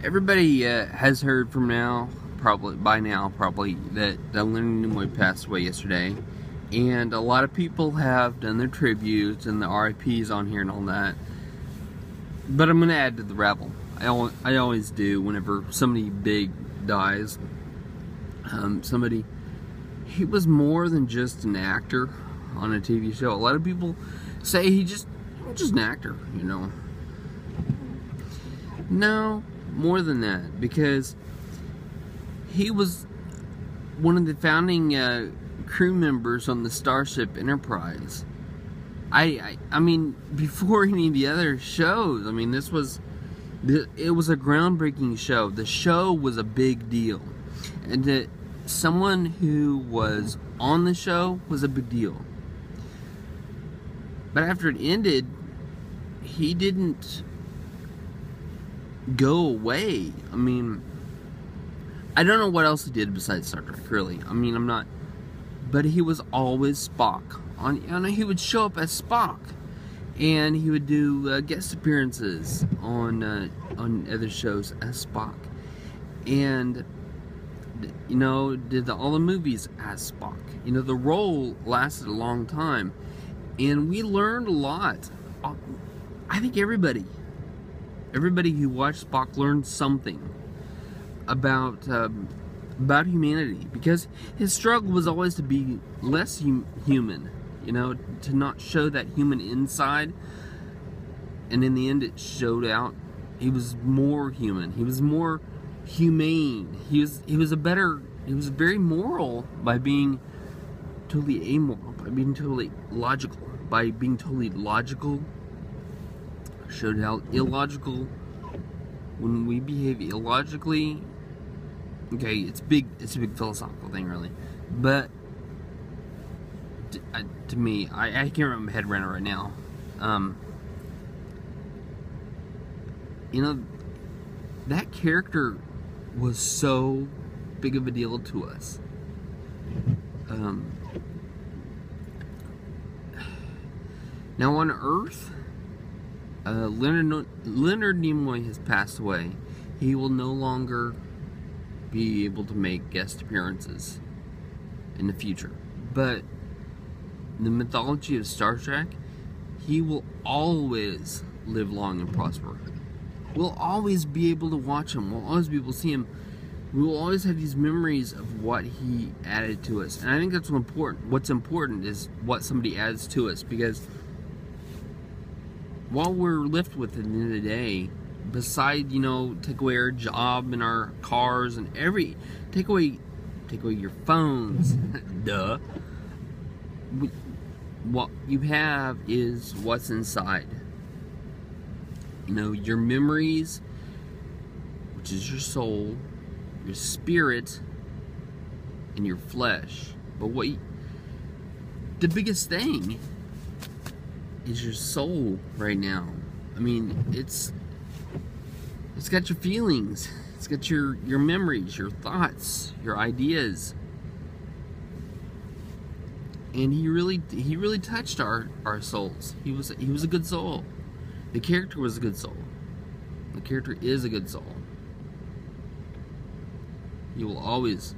Everybody has heard by now, that Leonard Nimoy passed away yesterday. And a lot of people have done their tributes and the RIPs on here and all that. But I'm going to add to the rabble. I always do whenever somebody big dies. He was more than just an actor on a TV show. A lot of people say he was just an actor, you know. No, more than that, because he was one of the founding crew members on the Starship Enterprise. I mean, before any of the other shows, I mean, it was a groundbreaking show. The show was a big deal, and that someone who was on the show was a big deal. But after it ended, he didn't go away. I mean, I don't know what else he did besides Star Trek, really. I mean, but he was always Spock. He would show up as Spock, and he would do guest appearances on other shows as Spock, and you know, did all the movies as Spock. You know, the role lasted a long time, and we learned a lot. I think everybody who watched Spock learned something about humanity, because his struggle was always to be less human, you know, to not show that human inside, and in the end it showed out. He was more human. He was more humane. He was very moral by being totally amoral, by being totally logical, by being totally logical. Showed how illogical, when we behave illogically. Okay, it's a big philosophical thing, really, but to me, I can't remember my head around it right now. You know, that character was so big of a deal to us. Now on Earth, Leonard Nimoy has passed away. He will no longer be able to make guest appearances in the future. But the mythology of Star Trek, he will always live long and prosper. We'll always be able to watch him. We'll always be able to see him. We will always have these memories of what he added to us. And I think that's important. What's important is what somebody adds to us, because while we're left with it at the end of the day, beside, you know, take away our job and our cars and take away your phones, duh. What you have is what's inside. You know, your memories, which is your soul, your spirit, and your flesh. But the biggest thing is your soul right now. I mean, it's got your feelings, it's got your memories, your thoughts, your ideas. And he really touched our souls. He was a good soul. The character was a good soul. The character is a good soul. He will always